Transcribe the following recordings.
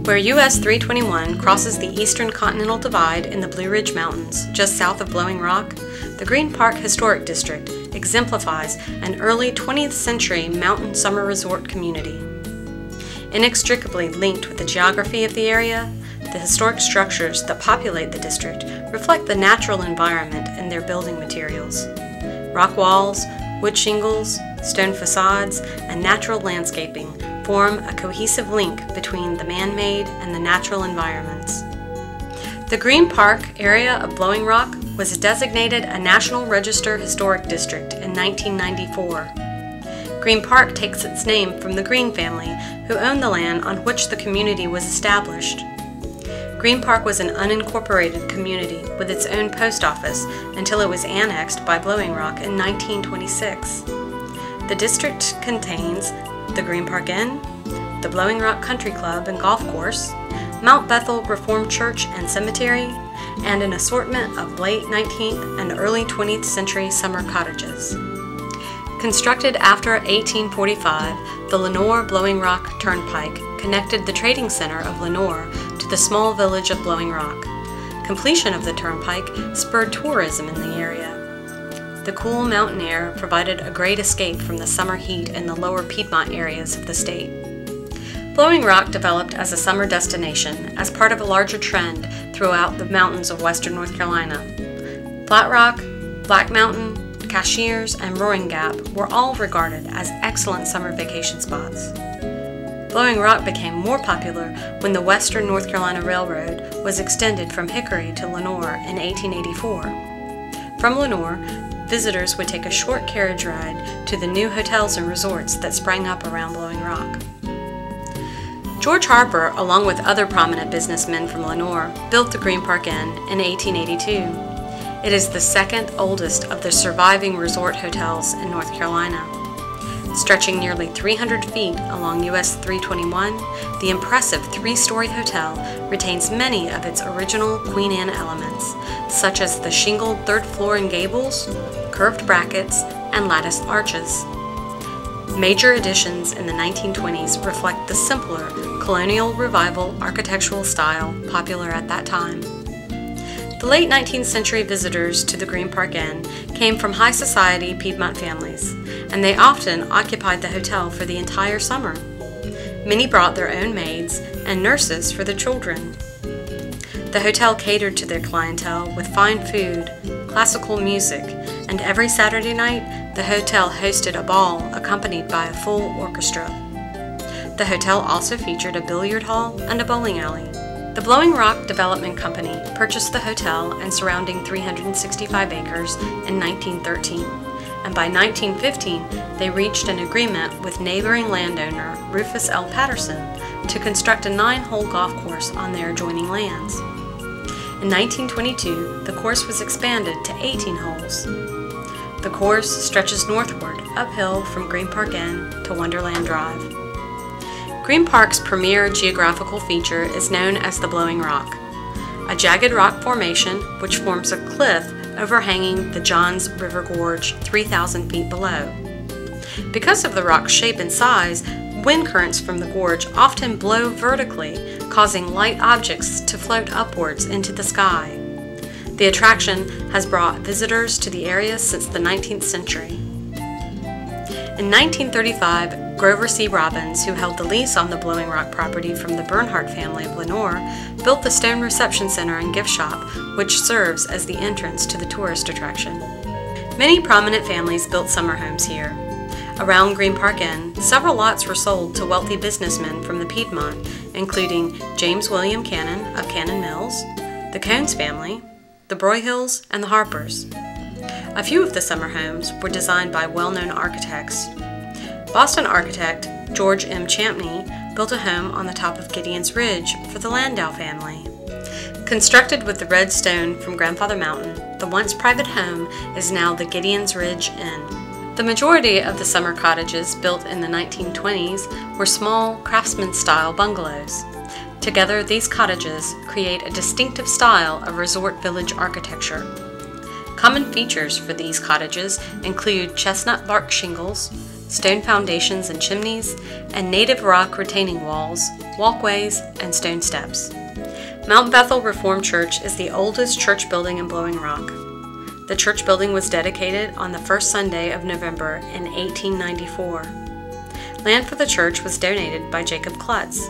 Where US 321 crosses the Eastern Continental Divide in the Blue Ridge Mountains, just south of Blowing Rock, the Green Park Historic District exemplifies an early 20th century mountain summer resort community. Inextricably linked with the geography of the area, the historic structures that populate the district reflect the natural environment in their building materials. Rock walls, wood shingles, stone facades, and natural landscaping form a cohesive link between the man-made and the natural environments. The Green Park area of Blowing Rock was designated a National Register Historic District in 1994. Green Park takes its name from the Green family, who owned the land on which the community was established. Green Park was an unincorporated community with its own post office until it was annexed by Blowing Rock in 1926. The district contains the Green Park Inn, the Blowing Rock Country Club and Golf Course, Mount Bethel Reformed Church and Cemetery, and an assortment of late 19th and early 20th century summer cottages. Constructed after 1845, the Lenoir-Blowing Rock Turnpike connected the trading center of Lenoir to the small village of Blowing Rock. Completion of the turnpike spurred tourism in the area. The cool mountain air provided a great escape from the summer heat in the lower Piedmont areas of the state. Blowing Rock developed as a summer destination as part of a larger trend throughout the mountains of western North Carolina. Flat Rock, Black Mountain, Cashiers, and Roaring Gap were all regarded as excellent summer vacation spots. Blowing Rock became more popular when the Western North Carolina Railroad was extended from Hickory to Lenoir in 1884. From Lenoir, visitors would take a short carriage ride to the new hotels and resorts that sprang up around Blowing Rock. George Harper, along with other prominent businessmen from Lenoir, built the Green Park Inn in 1882. It is the second oldest of the surviving resort hotels in North Carolina. Stretching nearly 300 feet along US 321, the impressive three-story hotel retains many of its original Queen Anne elements, such as the shingled third floor and gables, curved brackets, and latticed arches. Major additions in the 1920s reflect the simpler colonial revival architectural style popular at that time. The late 19th century visitors to the Green Park Inn came from high society Piedmont families, and they often occupied the hotel for the entire summer. Many brought their own maids and nurses for the children. The hotel catered to their clientele with fine food, classical music, and every Saturday night, the hotel hosted a ball accompanied by a full orchestra. The hotel also featured a billiard hall and a bowling alley. The Blowing Rock Development Company purchased the hotel and surrounding 365 acres in 1913, and by 1915 they reached an agreement with neighboring landowner Rufus L. Patterson to construct a 9-hole golf course on their adjoining lands. In 1922, the course was expanded to 18 holes. The course stretches northward uphill from Green Park Inn to Wonderland Drive. Green Park's premier geographical feature is known as the Blowing Rock, a jagged rock formation which forms a cliff overhanging the Johns River Gorge 3,000 feet below. Because of the rock's shape and size, wind currents from the gorge often blow vertically, causing light objects to float upwards into the sky. The attraction has brought visitors to the area since the 19th century. In 1935, Grover C. Robbins, who held the lease on the Blowing Rock property from the Bernhardt family of Lenoir, built the stone reception center and gift shop, which serves as the entrance to the tourist attraction. Many prominent families built summer homes here. Around Green Park Inn, several lots were sold to wealthy businessmen from the Piedmont, including James William Cannon of Cannon Mills, the Cones family, the Broyhills, and the Harpers. A few of the summer homes were designed by well-known architects. Boston architect George M. Champney built a home on the top of Gideon's Ridge for the Landau family. Constructed with the red stone from Grandfather Mountain, the once private home is now the Gideon's Ridge Inn. The majority of the summer cottages built in the 1920s were small craftsman-style bungalows. Together, these cottages create a distinctive style of resort village architecture. Common features for these cottages include chestnut bark shingles, stone foundations and chimneys, and native rock retaining walls, walkways, and stone steps. Mount Bethel Reformed Church is the oldest church building in Blowing Rock. The church building was dedicated on the first Sunday of November in 1894. Land for the church was donated by Jacob Klutz.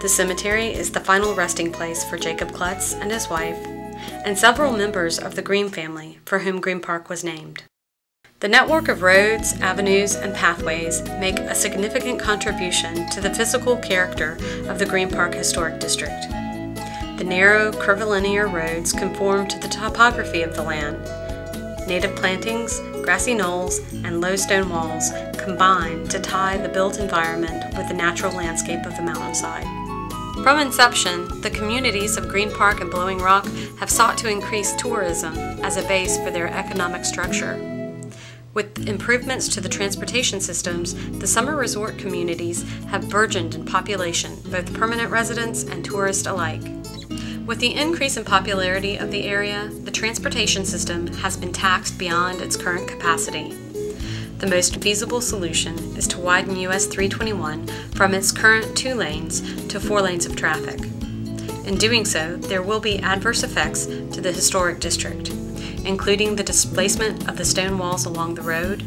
The cemetery is the final resting place for Jacob Klutz and his wife, and several members of the Green family for whom Green Park was named. The network of roads, avenues, and pathways make a significant contribution to the physical character of the Green Park Historic District. The narrow, curvilinear roads conform to the topography of the land. Native plantings, grassy knolls, and low stone walls combine to tie the built environment with the natural landscape of the mountainside. From inception, the communities of Green Park and Blowing Rock have sought to increase tourism as a base for their economic structure. With improvements to the transportation systems, the summer resort communities have burgeoned in population, both permanent residents and tourists alike. With the increase in popularity of the area, the transportation system has been taxed beyond its current capacity. The most feasible solution is to widen US 321 from its current 2 lanes to 4 lanes of traffic. In doing so, there will be adverse effects to the historic district, including the displacement of the stone walls along the road.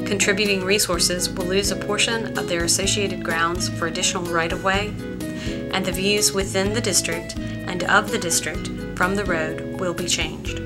Contributing resources will lose a portion of their associated grounds for additional right-of-way, and the views within the district and of the district from the road will be changed.